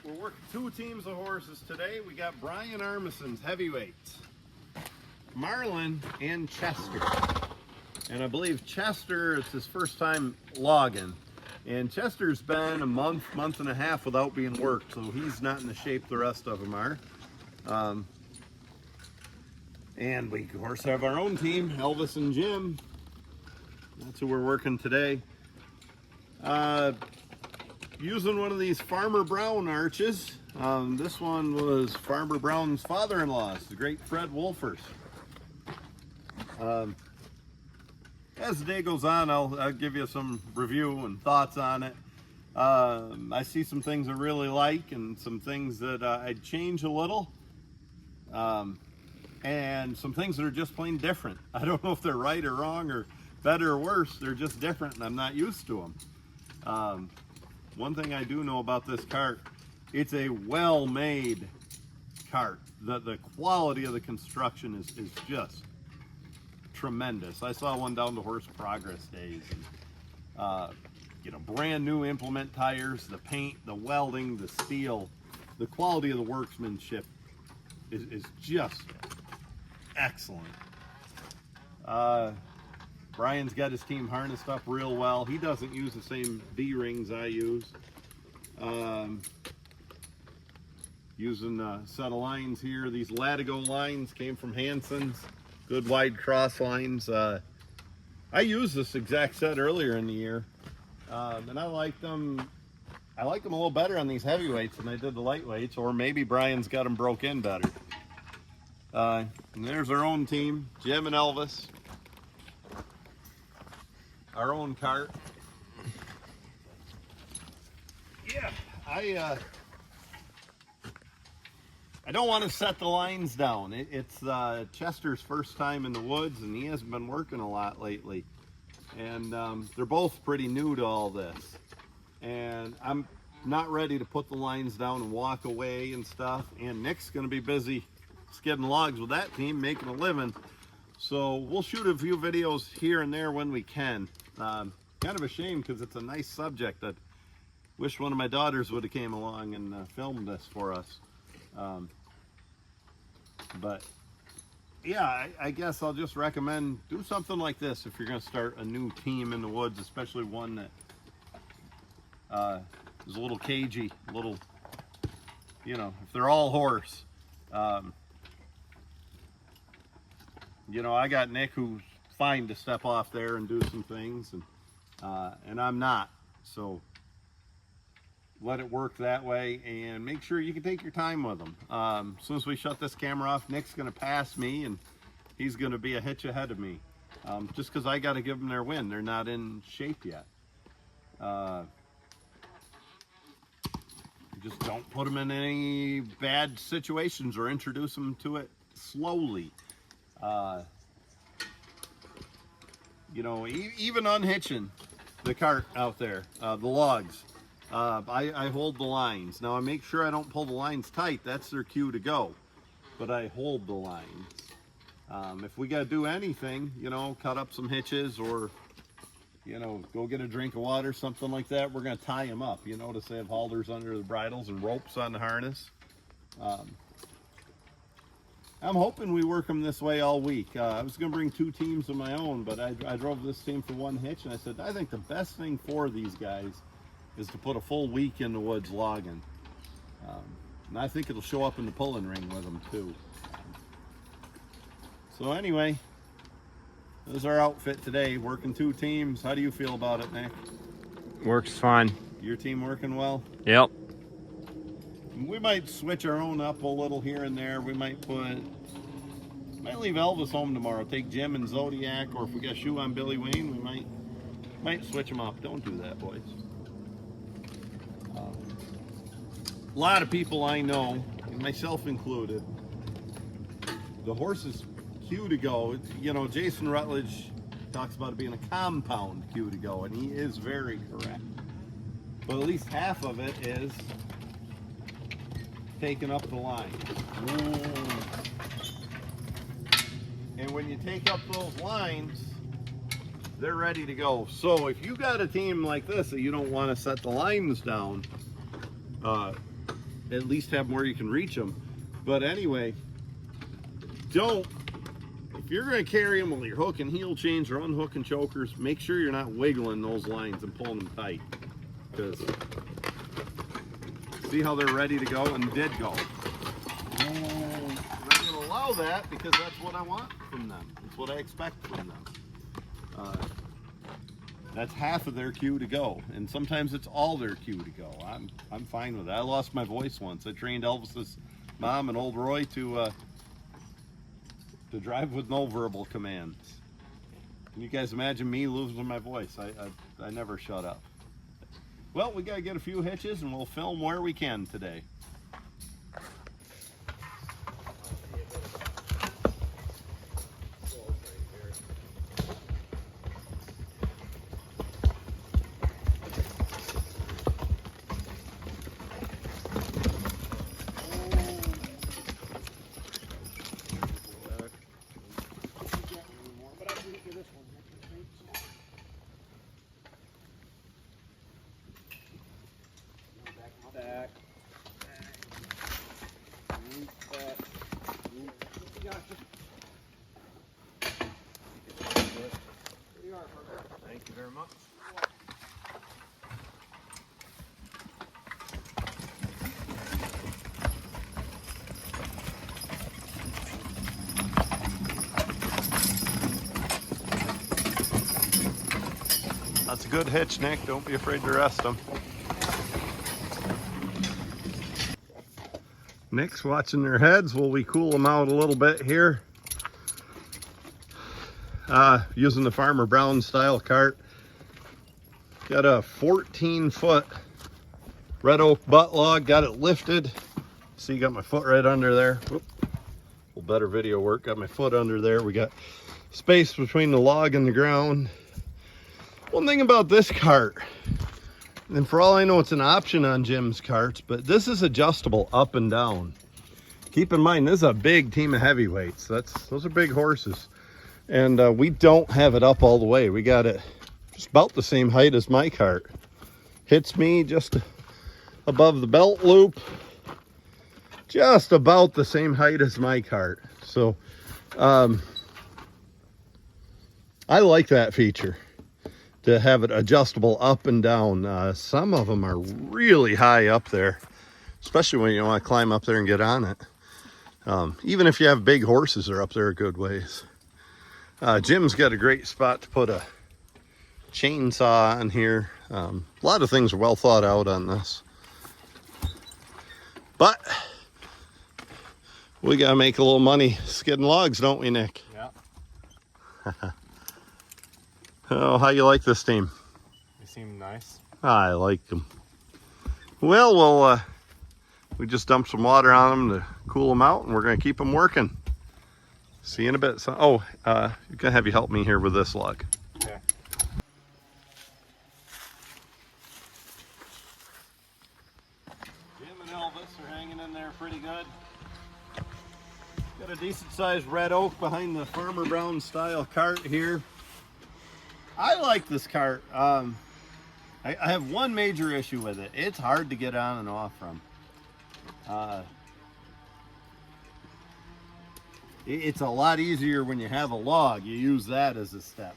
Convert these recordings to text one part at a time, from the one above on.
We're working two teams of horses today. We got Brian Armison's heavyweights, Marlin and Chester. And I believe Chester, it's his first time logging. And Chester's been a month and a half without being worked, so he's not in the shape the rest of them are. And we, of course, have our own team, Elvis and Jim. That's who we're working today. Using one of these Farmer Brown arches. This one was Farmer Brown's father-in-law's, the great Fred Wolfers. As the day goes on, I'll give you some review and thoughts on it. I see some things I really like and some things that I'd change a little. And some things that are just plain different. I don't know if they're right or wrong or better or worse. They're just different and I'm not used to them. One thing I do know about this cart, it's a well-made cart. The quality of the construction is just tremendous. I saw one down to Horse Progress days. And, you know, brand new implement tires, the paint, the welding, the steel, the quality of the workmanship is just excellent. Brian's got his team harnessed up real well. He doesn't use the same D-rings I use. Using a set of lines here. These Latigo lines came from Hanson's. Good wide cross lines. I used this exact set earlier in the year. And I like them. I like them a little better on these heavyweights than I did the lightweights, or maybe Brian's got them broke in better. And there's our own team, Jim and Elvis. Our own cart. Yeah, I don't want to set the lines down. It's Chester's first time in the woods, and he hasn't been working a lot lately. And they're both pretty new to all this. And I'm not ready to put the lines down and walk away and stuff. And Nick's going to be busy skidding logs with that team, making a living. So we'll shoot a few videos here and there when we can. Kind of a shame because it's a nice subject. I wish one of my daughters would have came along and filmed this for us. But yeah, I guess I'll just recommend do something like this if you're going to start a new team in the woods, especially one that is a little cagey, a little, you know, if they're all horse. You know, I got Nick who's fine to step off there and do some things, and I'm not. So let it work that way, and make sure you can take your time with them. As soon as we shut this camera off, Nick's going to pass me, and he's going to be a hitch ahead of me. Just because I got to give them their win. They're not in shape yet. Just don't put them in any bad situations or introduce them to it slowly. You know, even unhitching the cart out there, the logs, I hold the lines. Now I make sure I don't pull the lines tight. That's their cue to go, but I hold the lines. If we got to do anything, you know, cut up some hitches or, you know, go get a drink of water, something like that, we're going to tie them up. You notice they have halters under the bridles and ropes on the harness. I'm hoping we work them this way all week. I was going to bring two teams of my own, but I drove this team for one hitch, and I said, I think the best thing for these guys is to put a full week in the woods logging. And I think it'll show up in the pulling ring with them, too. So anyway, this is our outfit today, working two teams. How do you feel about it, Nick? Works fine. Your team working well? Yep. We might switch our own up a little here and there. We might leave Elvis home tomorrow. Take Jim and Zodiac, or if we got shoe on Billy Wayne, we might switch them up. Don't do that, boys. A lot of people I know, myself included, the horse's cue to go. You know, Jason Rutledge talks about it being a compound cue to go, and he is very correct. But at least half of it is taking up the line. And when you take up those lines, they're ready to go. So if you got a team like this that you don't want to set the lines down, at least have them where you can reach them. But anyway, if you're going to carry them with your hook and heel chains or unhooking chokers, make sure you're not wiggling those lines and pulling them tight. Because see how they're ready to go, and did go. I'm not going to allow that because that's what I want from them. That's what I expect from them. That's half of their cue to go, and sometimes it's all their cue to go. I'm fine with that. I lost my voice once. I trained Elvis's mom and old Roy to drive with no verbal commands. Can you guys imagine me losing my voice? I never shut up. Well, we gotta get a few hitches and we'll film where we can today. Thank you very much. That's a good hitch, Nick. Don't be afraid to rest them. Nick's watching their heads while we cool them out a little bit here. Using the Farmer Brown style cart. Got a 14-foot red oak butt log. Got it lifted. See, got my foot right under there. Whoop. A little better video work. Got my foot under there. We got space between the log and the ground. One thing about this cart, and for all I know it's an option on Jim's carts, but this is adjustable up and down. Keep in mind, this is a big team of heavyweights. Those are big horses. And we don't have it up all the way. We got it just about the same height as my cart. Hits me just above the belt loop. Just about the same height as my cart. So I like that feature, to have it adjustable up and down. Some of them are really high up there, especially when you want to climb up there and get on it. Even if you have big horses, they're up there a good ways. Jim's got a great spot to put a chainsaw on here. A lot of things are well thought out on this. But we gotta make a little money skidding logs, don't we, Nick? Yeah. Oh, how you like this team? They seem nice. I like them. Well, we just dumped some water on them to cool them out, and we're gonna keep them working. See you in a bit. So, you're gonna have you help me here with this log. Okay. Jim and Elvis are hanging in there pretty good. Got a decent sized red oak behind the Farmer Brown style cart here. I like this cart. I have one major issue with it. It's hard to get on and off from. It's a lot easier when you have a log. You use that as a step.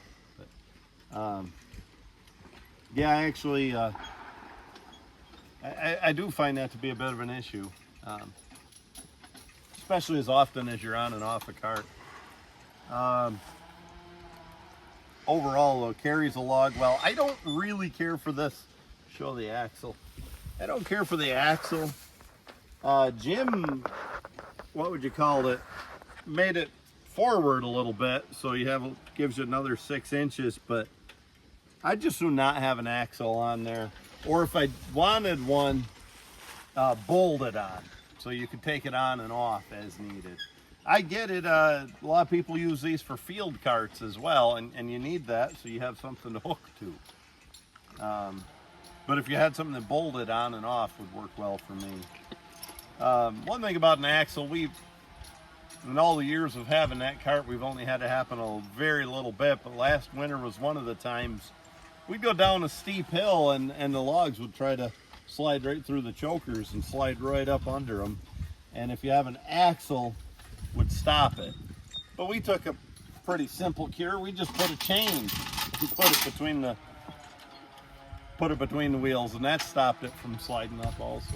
But, yeah, actually, I do find that to be a bit of an issue, especially as often as you're on and off a cart. Overall, though, carries a log well. I don't really care for this. Show the axle. I don't care for the axle. Jim, what would you call it? Made it forward a little bit, so you have gives you another 6 inches, but I just do not have an axle on there. Or if I wanted one, bolted on, so you could take it on and off as needed. I get it. A lot of people use these for field carts as well, and you need that so you have something to hook to. But if you had something that bolted on and off, would work well for me. One thing about an axle, in all the years of having that cart, we've only had it happen a very little bit, but last winter was one of the times we'd go down a steep hill and the logs would try to slide right through the chokers and slide right up under them. And if you have an axle, would stop it. But we took a pretty simple cure. We just put a chain and put it between the wheels, and that stopped it from sliding up also.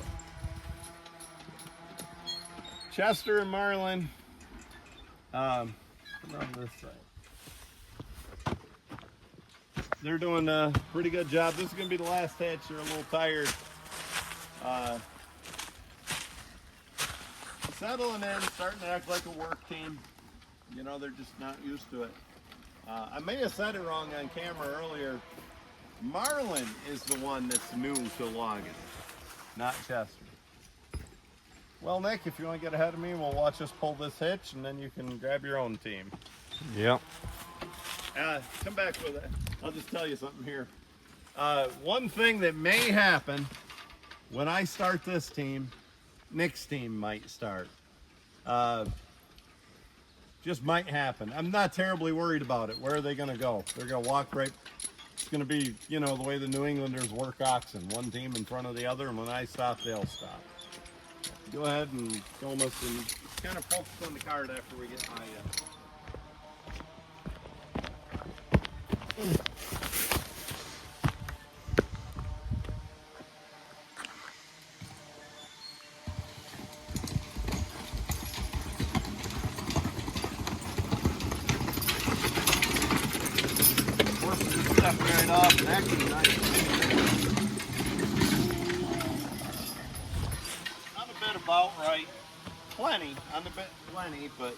Chester and Marlin, on this side. They're doing a pretty good job. This is going to be the last hitch. They're a little tired. Settling in, starting to act like a work team. You know, they're just not used to it. I may have said it wrong on camera earlier. Marlin is the one that's new to logging, not Chester. Well, Nick, if you want to get ahead of me, we'll watch us pull this hitch, and then you can grab your own team. Yep. Come back with it. I'll just tell you something here. One thing that may happen when I start this team, Nick's team might start. Just might happen. I'm not terribly worried about it. Where are they going to go? They're going to walk right. It's going to be, you know, the way the New Englanders work oxen. One team in front of the other, and when I stop, they'll stop. Go ahead and film us and kind of focus on the card after we get my... Step right off and actually nice. On a bit about right. Plenty, on the bit plenty, but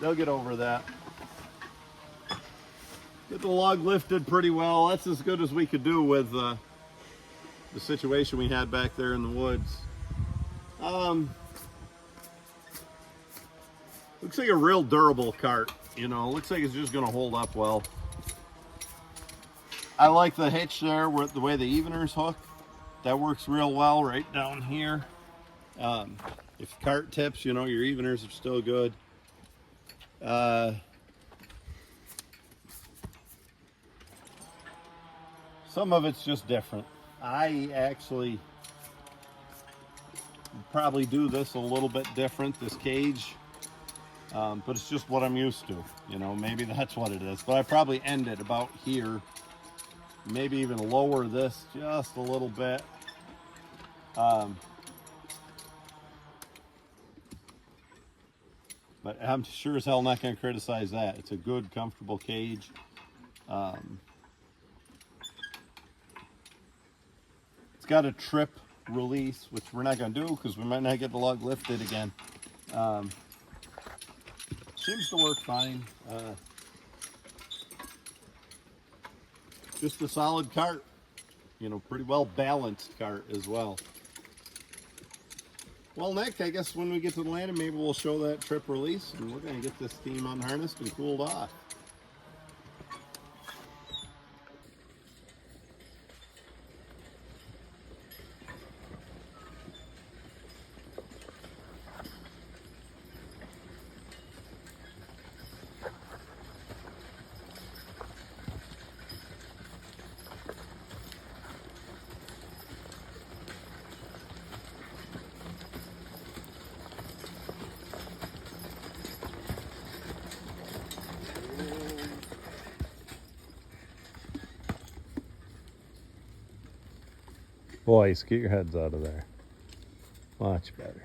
they'll get over that. Get the log lifted pretty well. That's as good as we could do with the situation we had back there in the woods. Looks like a real durable cart. You know, looks like it's just going to hold up well. I like the hitch there with the way the eveners hook. That works real well right down here. If the cart tips, you know, your eveners are still good. Some of it's just different. I actually probably do this a little bit different, this cage. But it's just what I'm used to. You know, maybe that's what it is. But I probably end it about here. Maybe even lower this just a little bit. But I'm sure as hell not going to criticize that. It's a good, comfortable cage. It's got a trip release, which we're not going to do because we might not get the log lifted again. Seems to work fine. Just a solid cart, you know, pretty well balanced cart as well. Well, Nick, I guess when we get to the landing, maybe we'll show that trip release, and we're going to get this team unharnessed and cooled off. Boys, get your heads out of there. Much better.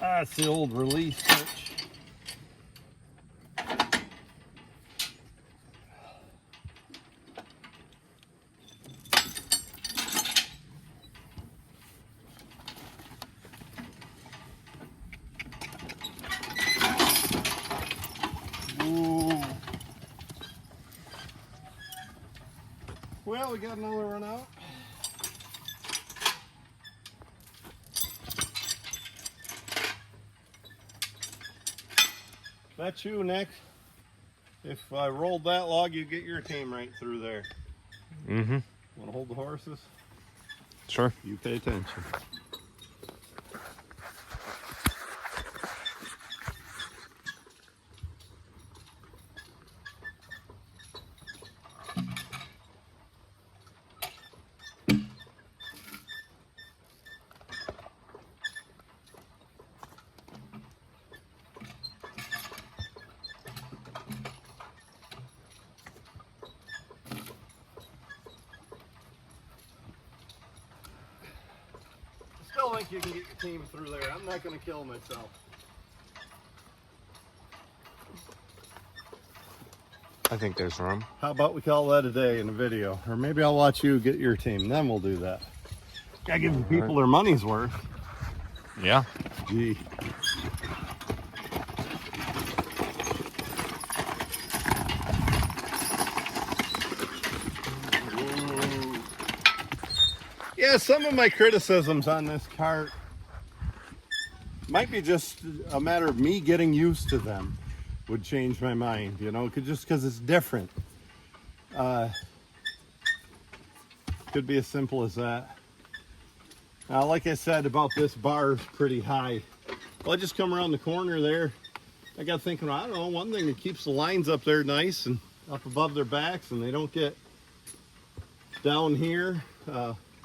That's the old release switch. Ooh. Well, we got another one out. That's you, Nick. If I rolled that log, you get your team right through there. Mm-hmm. Want to hold the horses? Sure. You pay attention. I still think you can get your team through there. I'm not going to kill myself. I think there's room. How about we call that a day in the video? Or maybe I'll watch you get your team, then we'll do that. Gotta give the people their money's worth. Yeah. Gee. Yeah, some of my criticisms on this cart might be just a matter of me getting used to them would change my mind, you know, just because it's different. Could be as simple as that. Now, like I said about this bar is pretty high. Well, I just come around the corner there. I got thinking, I don't know, one thing that keeps the lines up there nice and up above their backs and they don't get down here.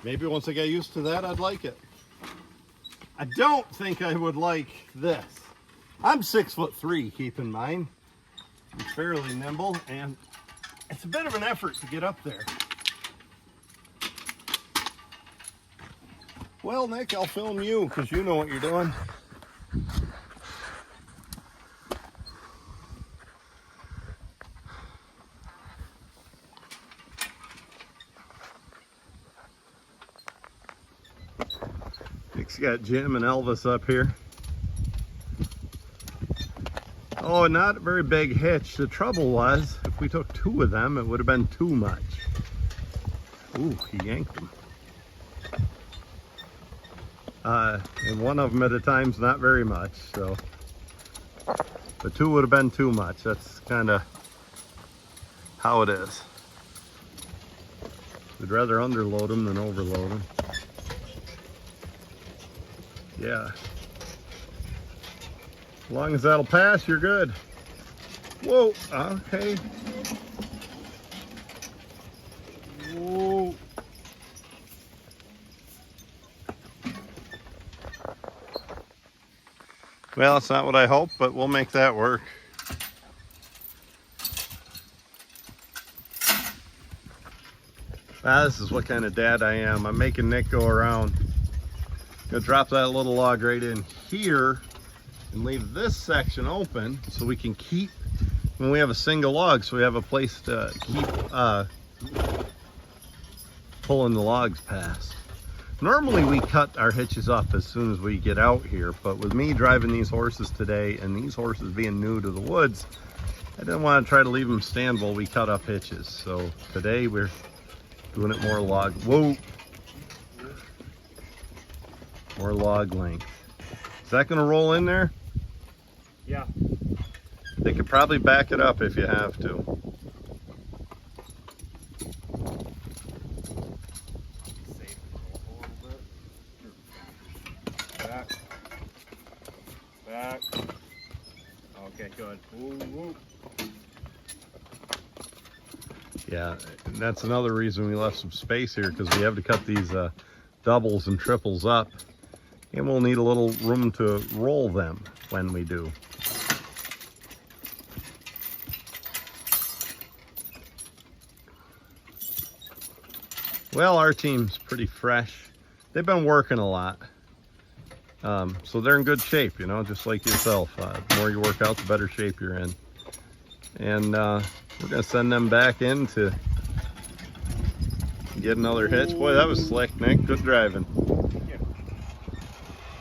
Maybe once I get used to that, I'd like it. I don't think I would like this. I'm 6'3", keep in mind. I'm fairly nimble, and it's a bit of an effort to get up there. Well, Nick, I'll film you, because you know what you're doing. Nick's got Jim and Elvis up here. Oh, not a very big hitch. The trouble was, if we took two of them, it would have been too much. Ooh, he yanked them. And one of them at a time's not very much, so. The two would have been too much. That's kind of how it is. We'd rather underload them than overload them. Yeah. As long as that'll pass, you're good. Whoa, okay. Whoa. Well, it's not what I hoped, but we'll make that work. This is what kind of dad I am. I'm making Nick go around. Gonna drop that little log right in here and leave this section open so we can keep, when we have a single log, so we have a place to keep pulling the logs past. Normally we cut our hitches up as soon as we get out here, but with me driving these horses today and these horses being new to the woods, I didn't want to try to leave them stand while we cut up hitches. So today we're doing it more log, whoa, more log length. Is that going to roll in there? Yeah. They could probably back it up if you have to. Back. Back. Okay, good. Woo, woo. Yeah, and that's another reason we left some space here, because we have to cut these doubles and triples up, and we'll need a little room to roll them when we do. Well, our team's pretty fresh. They've been working a lot. So they're in good shape, you know, just like yourself. The more you work out, the better shape you're in. And we're going to send them back in to get another hitch. Boy, that was slick, Nick. Good driving.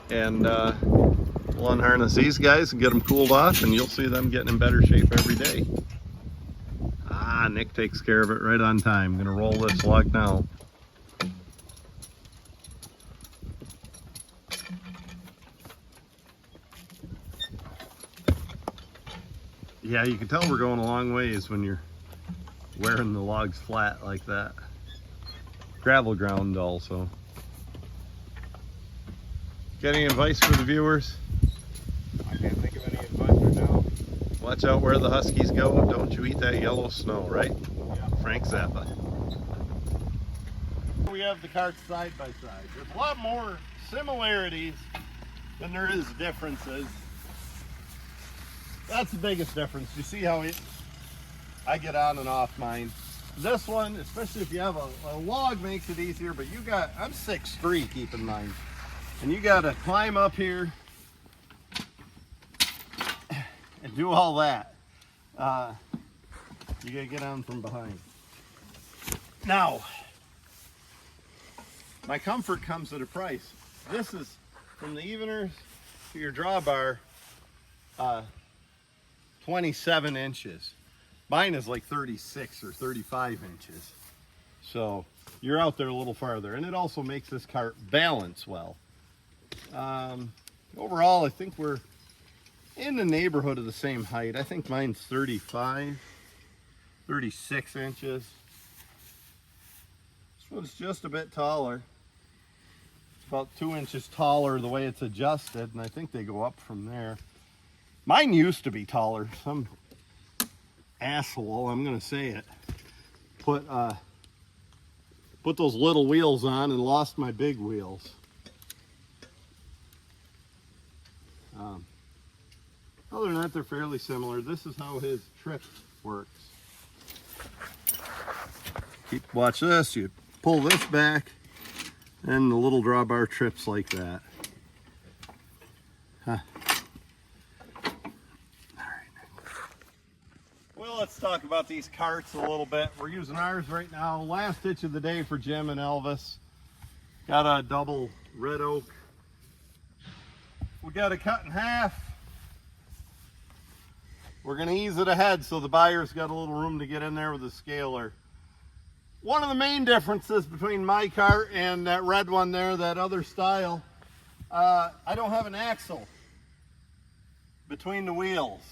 And we'll unharness these guys and get them cooled off, and you'll see them getting in better shape every day. Ah, Nick takes care of it right on time. I'm going to roll this log now. Yeah, you can tell we're going a long ways when you're wearing the logs flat like that. Gravel ground also. Got any advice for the viewers? I can't think of any advice right now. Watch out where the huskies go. Don't you eat that yellow snow, right? Yeah. Frank Zappa. We have the carts side by side. There's a lot more similarities than there is differences. That's the biggest difference. You see how I get on and off mine. This one, especially if you have a log, makes it easier, but I'm 6'3", keep in mind. And you got to climb up here and do all that. You got to get on from behind. Now, my comfort comes at a price. This is from the eveners to your drawbar, 27 inches. Mine is like 36 or 35 inches. So you're out there a little farther. And it also makes this cart balance well. Overall, I think we're in the neighborhood of the same height. I think mine's 36 inches. This one's just a bit taller. It's about 2 inches taller the way it's adjusted, and I think they go up from there. Mine used to be taller. Some asshole, I'm gonna say it, put those little wheels on and lost my big wheels. Other than that, they're fairly similar. This is how his trip works. Watch this. You pull this back, and the little drawbar trips like that. Huh. Well, let's talk about these carts a little bit. We're using ours right now. Last hitch of the day for Jim and Elvis. Got a double red oak. We got it cut in half. We're going to ease it ahead so the buyer's got a little room to get in there with the scaler. One of the main differences between my cart and that red one there, that other style, I don't have an axle between the wheels.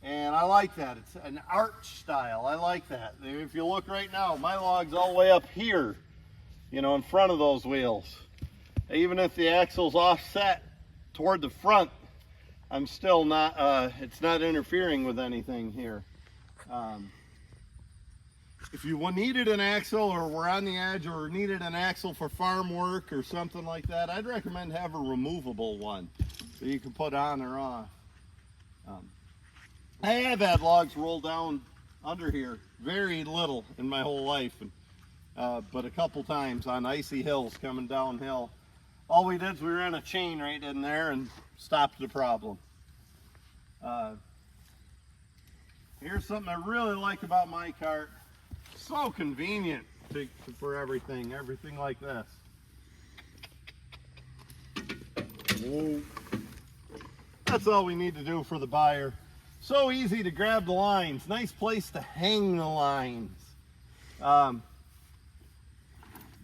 And I like that. It's an arch style. I like that. If you look right now, my log's all the way up here, you know, in front of those wheels. Even if the axle's offset toward the front, I'm still not, it's not interfering with anything here. If you needed an axle, or were on the edge, or needed an axle for farm work or something like that, I'd recommend have a removable one so you can put on or off. I have had logs roll down under here, very little in my whole life, but a couple times on icy hills coming downhill. All we did is we ran a chain right in there and stopped the problem. Here's something I really like about my cart. So convenient for everything like this. Whoa. That's all we need to do for the buyer. So easy to grab the lines. Nice place to hang the lines.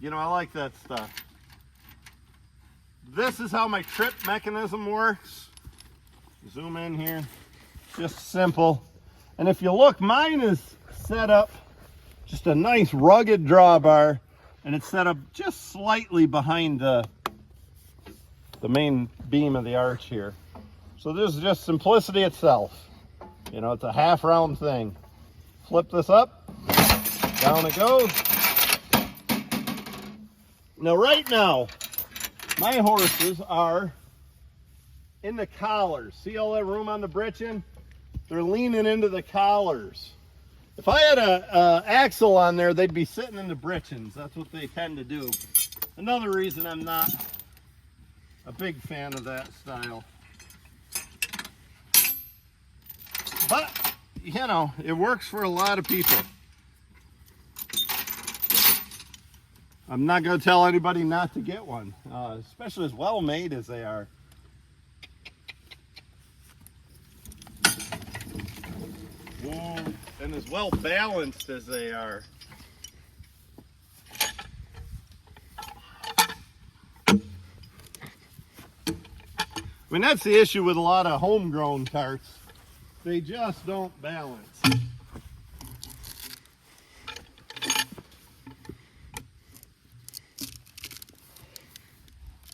You know, I like that stuff. This is how my trip mechanism works. Zoom in here. Just simple. And if you look, mine is set up just a nice rugged drawbar, and it's set up just slightly behind the main beam of the arch here. So this is just simplicity itself. You know, it's a half round thing. Flip this up, down it goes. Now right now, my horses are in the collars. See all that room on the britchin'? They're leaning into the collars. If I had a axle on there, they'd be sitting in the britchins. That's what they tend to do. Another reason I'm not a big fan of that style. But, you know, it works for a lot of people. I'm not going to tell anybody not to get one, especially as well made as they are. Whoa. And as well balanced as they are. I mean, that's the issue with a lot of homegrown carts. They just don't balance.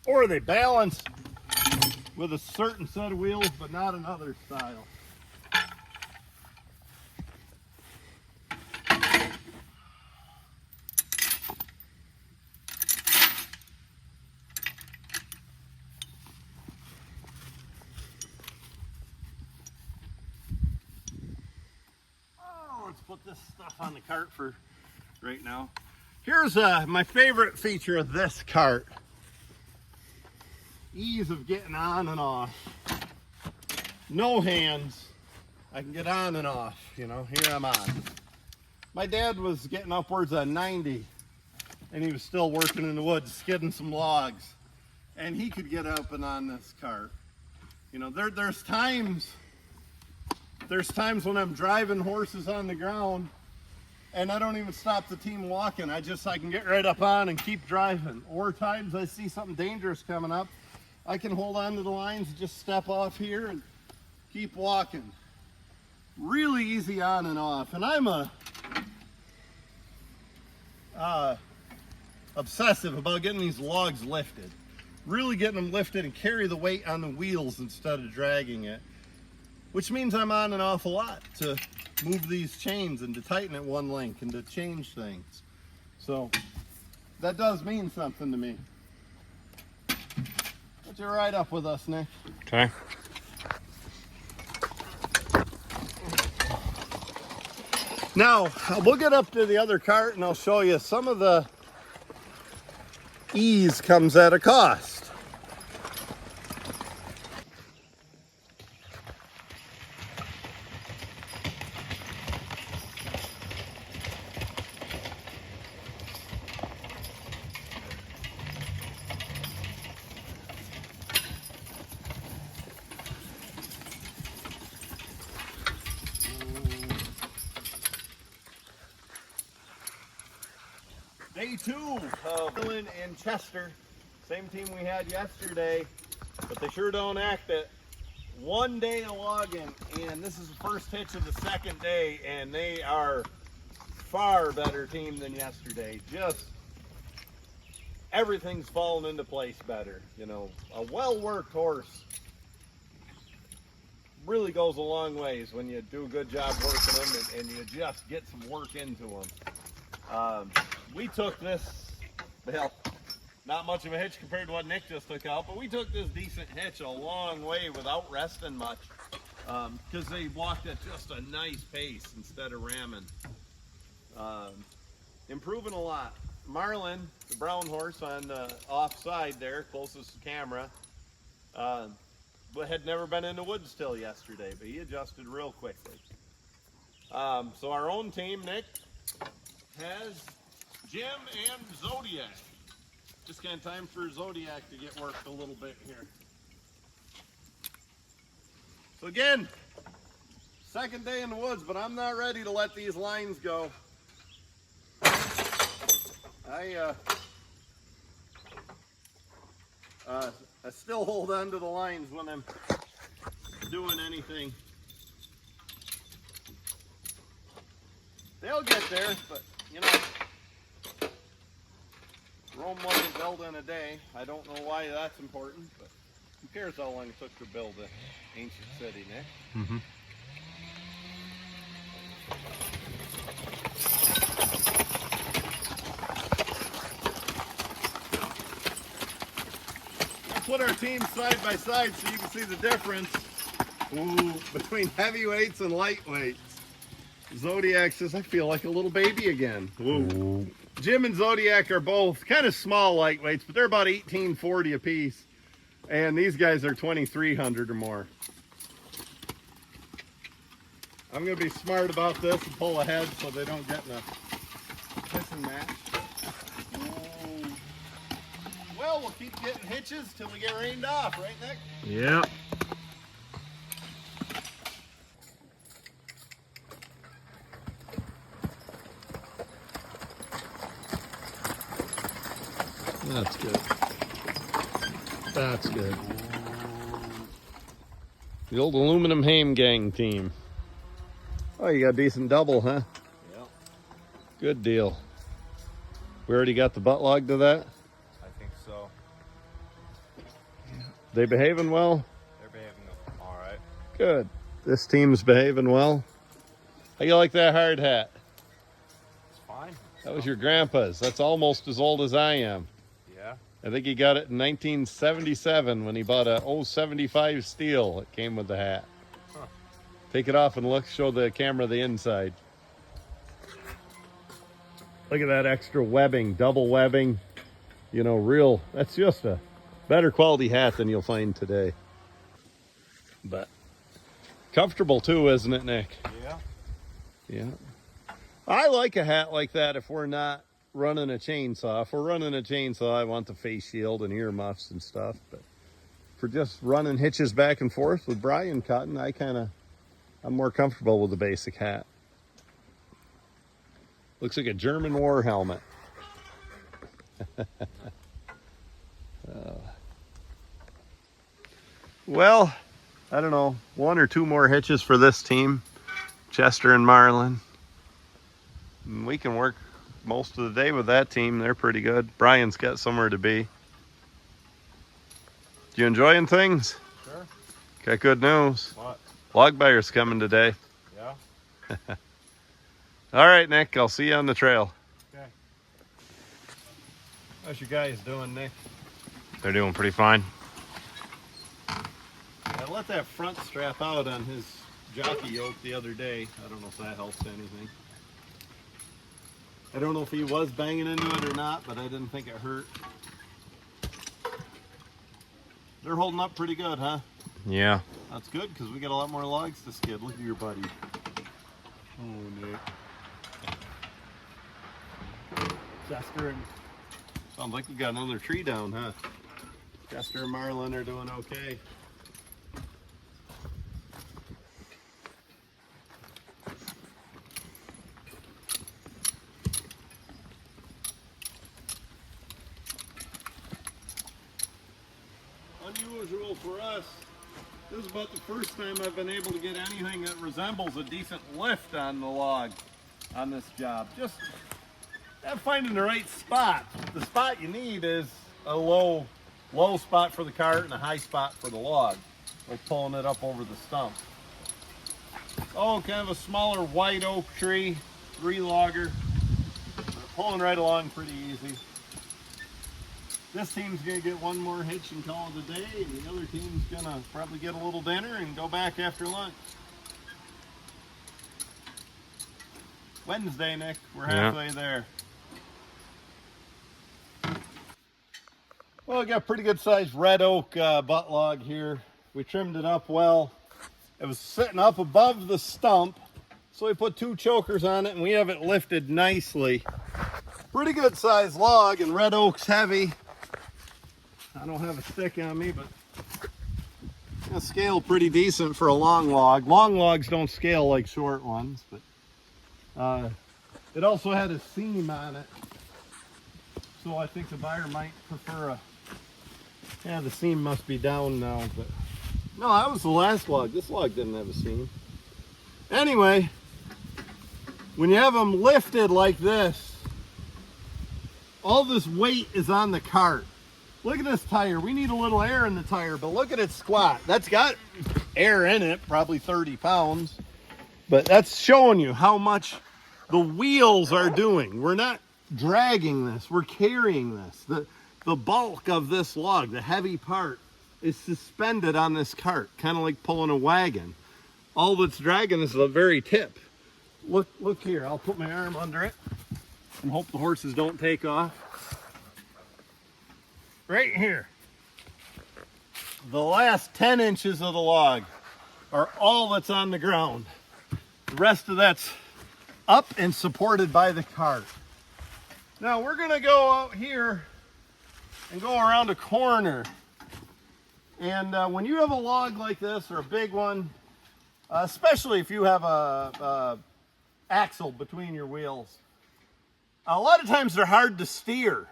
Or they balance with a certain set of wheels, but not another style. Let's put this stuff on the cart for right now. Here's my favorite feature of this cart. Ease of getting on and off. No hands. I can get on and off, you know, here I'm on. My dad was getting upwards of 90 and he was still working in the woods, skidding some logs. And he could get up and on this cart. You know, there's times when I'm driving horses on the ground and I don't even stop the team walking. I can get right up on and keep driving. Or times I see something dangerous coming up, I can hold on to the lines and just step off here and keep walking. Really easy on and off. And I'm obsessive about getting these logs lifted. Really getting them lifted and carry the weight on the wheels instead of dragging it. Which means I'm on and off a lot to move these chains and to tighten it one link and to change things. So that does mean something to me. Put you right up with us, Nick. Okay. Now, we'll get up to the other cart and I'll show you some of the ease comes at a cost. Day 2 of Marlin and Chester. Same team we had yesterday, but they sure don't act it. 1 day of logging, and this is the first hitch of the second day, and they are far better team than yesterday. Just everything's fallen into place better. You know, a well-worked horse really goes a long ways when you do a good job working them and you just get some work into them. We took this, well, not much of a hitch compared to what Nick just took out, but we took this decent hitch a long way without resting much because they walked at just a nice pace instead of ramming. Improving a lot. Marlin, the brown horse on the offside there, closest to camera, but had never been in the woods till yesterday, but he adjusted real quickly. So our own team, Nick, has Jim and Zodiac. Just got time for Zodiac to get worked a little bit here. So again, second day in the woods, but I'm not ready to let these lines go. I still hold on to the lines when I'm doing anything. They'll get there, but you know, Rome wasn't built in a day. I don't know why that's important, but who cares how long it took to build an ancient city, Nick? Mm-hmm. Let's put our teams side by side so you can see the difference between heavyweights and lightweights. Zodiac says, I feel like a little baby again. Ooh. Jim and Zodiac are both kind of small lightweights, but they're about 1840 a piece. And these guys are 2300 or more. I'm going to be smart about this and pull ahead so they don't get in a pissing match. Ooh. Well, we'll keep getting hitches till we get rained off, right, Nick? Yeah. That's good. That's good. The old aluminum Haim gang team. Oh, you got a decent double, huh? Yep. Good deal. We already got the butt log to that? I think so. They behaving well? They're behaving all right. Good. This team's behaving well. How you like that hard hat? It's fine. That was your grandpa's. That's almost as old as I am. Yeah. I think he got it in 1977 when he bought a 075 steel. It came with the hat. Huh. Take it off and look, show the camera the inside. Look at that extra webbing, double webbing. You know, real, that's just a better quality hat than you'll find today. But comfortable too, isn't it, Nick? Yeah. Yeah. I like a hat like that if we're not running a chainsaw. If we're running a chainsaw, I want the face shield and earmuffs and stuff. But for just running hitches back and forth with Brian cutting, I'm more comfortable with the basic hat. Looks like a German war helmet. Well, I don't know, 1 or 2 more hitches for this team, Chester and Marlin. And we can work most of the day with that team. They're pretty good. Brian's got somewhere to be. You enjoying things? Sure. Got good news. What? Log buyer's coming today. Yeah. All right, Nick, I'll see you on the trail. Okay. How's your guys doing, Nick? They're doing pretty fine. I let that front strap out on his jockey yoke the other day. I don't know if that helps anything. I don't know if he was banging into it or not, but I didn't think it hurt. They're holding up pretty good, huh? Yeah. That's good, because we got a lot more logs to skid. Look at your buddy. Oh, Nick. Chester and... Sounds like we got another tree down, huh? Chester and Marlin are doing okay. Unusual for us. This is about the first time I've been able to get anything that resembles a decent lift on the log on this job. Just finding the right spot. The spot you need is a low spot for the cart and a high spot for the log, like pulling it up over the stump. Oh, kind of a smaller white oak tree, 3-logger. Pulling right along pretty easy. This team's gonna get 1 more hitch and call it a day, and the other team's gonna probably get a little dinner and go back after lunch. Wednesday, Nick, we're halfway there. Well, we got a pretty good sized red oak butt log here. We trimmed it up well. It was sitting up above the stump, so we put 2 chokers on it and we have it lifted nicely. Pretty good sized log, and red oak's heavy. I don't have a stick on me, but it'll scale pretty decent for a long log. Long logs don't scale like short ones, but it also had a seam on it, so I think the buyer might prefer a... Yeah, the seam must be down now, but no, that was the last log. This log didn't have a seam. Anyway, when you have them lifted like this, all this weight is on the cart. Look at this tire. We need a little air in the tire, but look at it squat. That's got air in it, probably 30 pounds. But that's showing you how much the wheels are doing. We're not dragging this, we're carrying this. The bulk of this log, the heavy part, is suspended on this cart, kind of like pulling a wagon. All that's dragging is the very tip. Look here, I'll put my arm under it and hope the horses don't take off. Right here, the last 10 inches of the log are all that's on the ground. The rest of that's up and supported by the cart. Now we're gonna go out here and go around a corner. And when you have a log like this, or a big one, especially if you have a axle between your wheels, a lot of times they're hard to steer.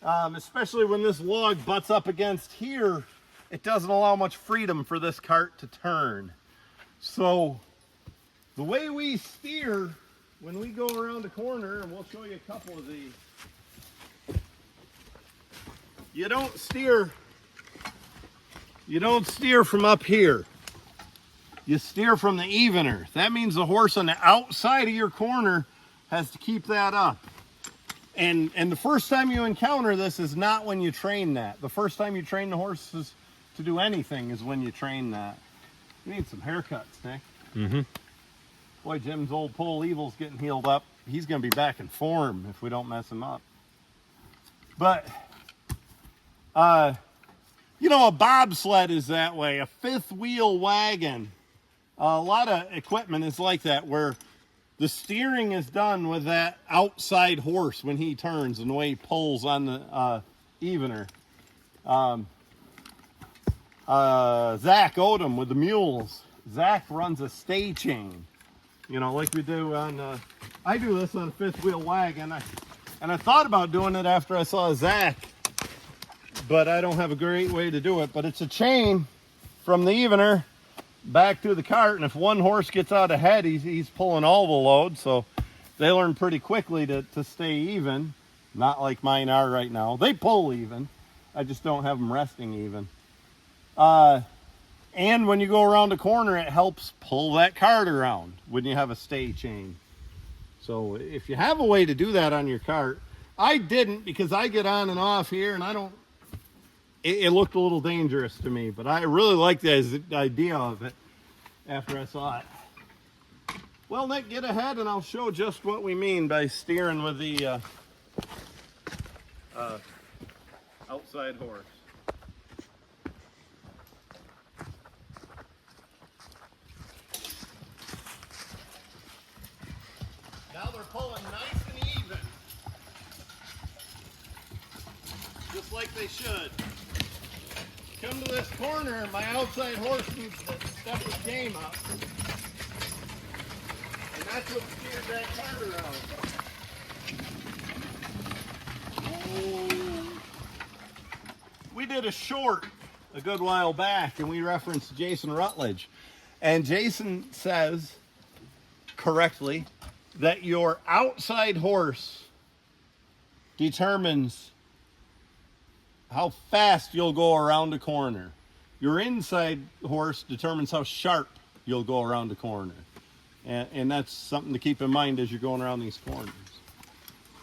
Especially when this log butts up against here it doesn't allow much freedom for this cart to turn. So the way we steer when we go around the corner, and we'll show you a couple of these, you don't steer from up here. You steer from the evener. That means the horse on the outside of your corner has to keep that up. And the first time you encounter this is not when you train that. The first time you train the horses to do anything is when you train that. You need some haircuts, Nick. Mm-hmm. Boy, Jim's old pole evil's getting healed up. He's going to be back in form if we don't mess him up. But, you know, a bobsled is that way. A fifth wheel wagon. A lot of equipment is like that, where the steering is done with that outside horse when he turns and the way he pulls on the evener. Zach Odom with the mules. Zach runs a stay chain. You know, like we do on, I do this on a fifth wheel wagon. And I thought about doing it after I saw Zach, but I don't have a great way to do it. But it's a chain from the evener back to the cart, and if one horse gets out ahead, he's pulling all the load. So they learn pretty quickly to stay even, not like mine are right now. They pull even, I just don't have them resting even. And when you go around the corner, it helps pull that cart around when you have a stay chain. So if you have a way to do that on your cart, I didn't, because I get on and off here and I don't, it looked a little dangerous to me, but I really liked the idea of it after I saw it. Well, Nick, get ahead and I'll show just what we mean by steering with the outside horse. Now they're pulling nice and even, just like they should. Come to this corner, my outside horse needs to step his game up. And that's what steered that cart around. Oh. We did a short a good while back, and we referenced Jason Rutledge. And Jason says, correctly, that your outside horse determines how fast you'll go around a corner. Your inside horse determines how sharp you'll go around a corner. And that's something to keep in mind as you're going around these corners.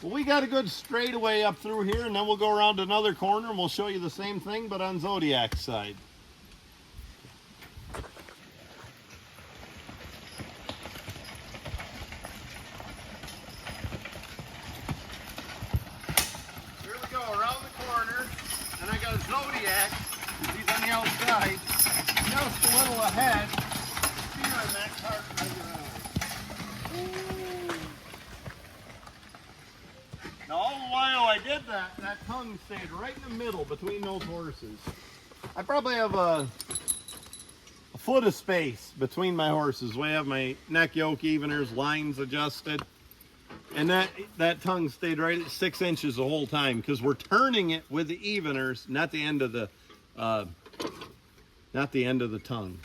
Well, we got a good straightaway up through here, and then we'll go around another corner and we'll show you the same thing, but on Zodiac's side. Here we go, around the corner, and I got a Zodiac, he's on the outside, just a little ahead, steering that cart right around. Now, all the while I did that, that tongue stayed right in the middle between those horses. I probably have a foot of space between my horses. We have my neck yoke eveners, lines adjusted. And that tongue stayed right at 6 inches the whole time, because we're turning it with the eveners, not the end of the tongue.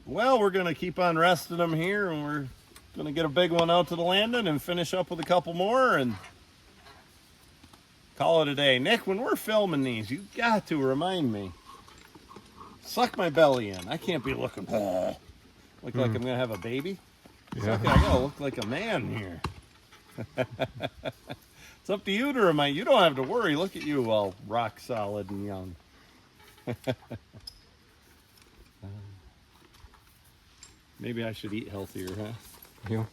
Well, we're going to keep on resting them here, and we're going to get a big one out to the landing and finish up with a couple more and call it a day. Nick, when we're filming these, you've got to remind me. Suck my belly in. I can't be looking like I'm going to have a baby. Yeah. I got to look like a man here. It's up to you to remind. You don't have to worry. Look at you, all rock solid and young. Maybe I should eat healthier, huh? Yeah.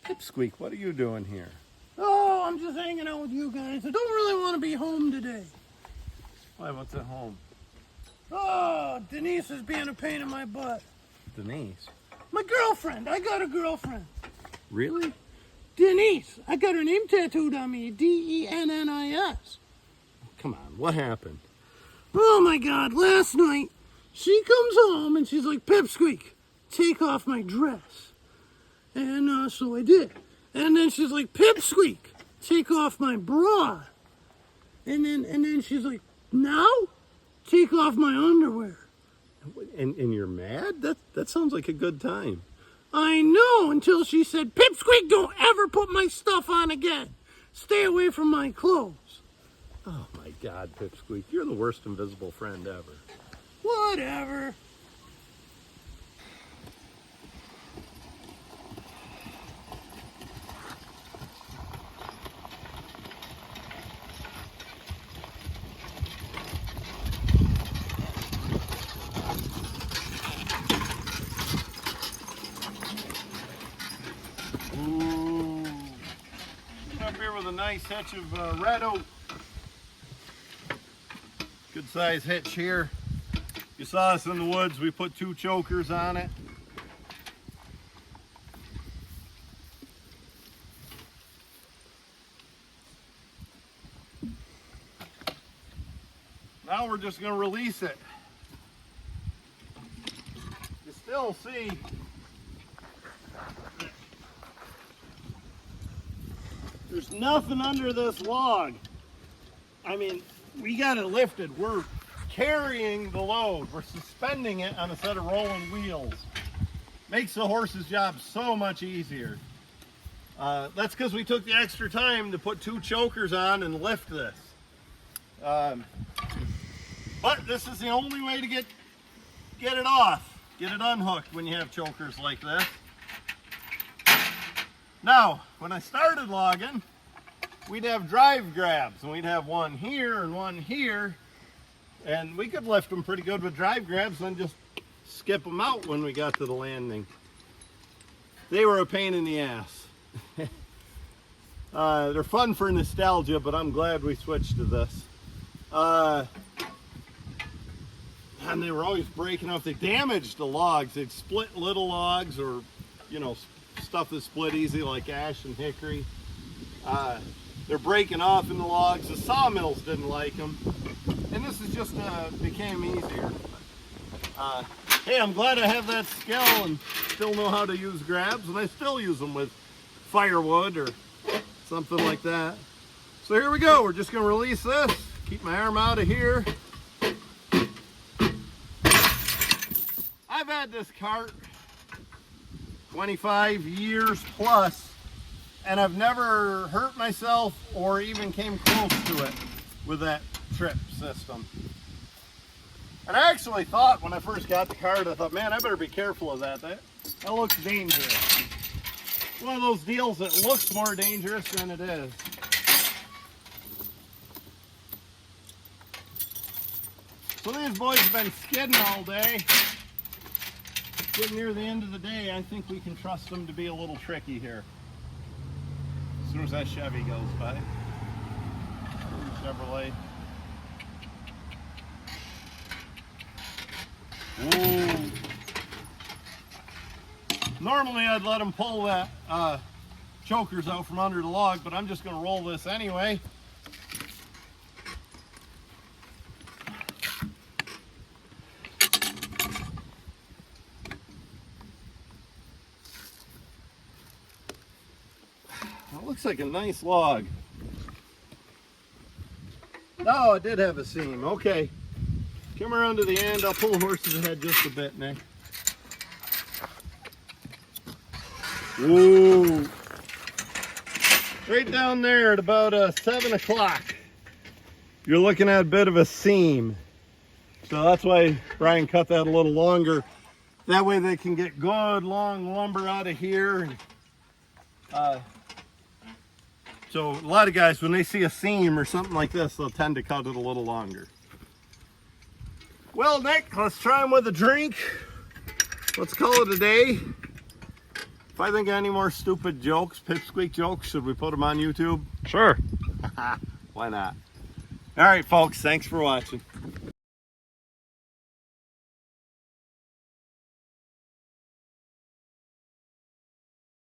Pip Squeak, what are you doing here? Oh, I'm just hanging out with you guys. I don't really want to be home today. Why, what's at home? Oh, Denise is being a pain in my butt. Denise. My girlfriend. I got a girlfriend. Really? Denise. I got her name tattooed on me. Dennis. Come on, what happened? Oh my God, last night she comes home and she's like, Pip Squeak, take off my dress. And so I did. And then she's like, Pip Squeak, take off my bra. And then she's like, now? Take off my underwear. And you're mad? That sounds like a good time. I know, until she said, Pip Squeak, don't ever put my stuff on again. Stay away from my clothes. Oh my God, Pip Squeak, you're the worst invisible friend ever. Whatever. Ooh. Up here with a nice hitch of red oak. Good size hitch here. You saw us in the woods, we put 2 chokers on it. Now we're just going to release it. You still see there's nothing under this log. I mean, we got it lifted. We're carrying the load. We're suspending it on a set of rolling wheels. Makes the horse's job so much easier. That's because we took the extra time to put 2 chokers on and lift this. But this is the only way to get it off, get it unhooked when you have chokers like this. Now, when I started logging, we'd have drive grabs, and we'd have one here and one here, and we could lift them pretty good with drive grabs and just skip them out when we got to the landing. They were a pain in the ass. They're fun for nostalgia, but I'm glad we switched to this. And they were always breaking off. They damaged the logs. They'd split little logs, or, you know, stuff that split easy like ash and hickory. They're breaking off in the logs. The sawmills didn't like them, and this is just became easier. Hey, I'm glad I have that skill and still know how to use grabs, and I still use them with firewood or something like that. So here we go. We're just going to release this. Keep my arm out of here. I've had this cart 25 years plus, and I've never hurt myself or even came close to it with that trip system. And I actually thought when I first got the cart, I thought, man, I better be careful of that. That looks dangerous. One of those deals that looks more dangerous than it is. So these boys have been skidding all day. Getting near the end of the day, I think we can trust them to be a little tricky here. As soon as that Chevy goes by. Chevrolet. Ooh. Normally I'd let them pull that chokers out from under the log, but I'm just going to roll this anyway. Looks like a nice log. Oh, it did have a seam. Okay. Come around to the end. I'll pull the horse's head just a bit, Nick. Whoa. Right down there at about 7 o'clock, you're looking at a bit of a seam. So that's why Brian cut that a little longer. That way they can get good long lumber out of here. So a lot of guys, when they see a seam or something like this, they'll tend to cut it a little longer. Well, Nick, let's try them with a drink. Let's call it a day. If I think of any more stupid jokes, Pip Squeak jokes, should we put them on YouTube? Sure. Why not? All right, folks, thanks for watching.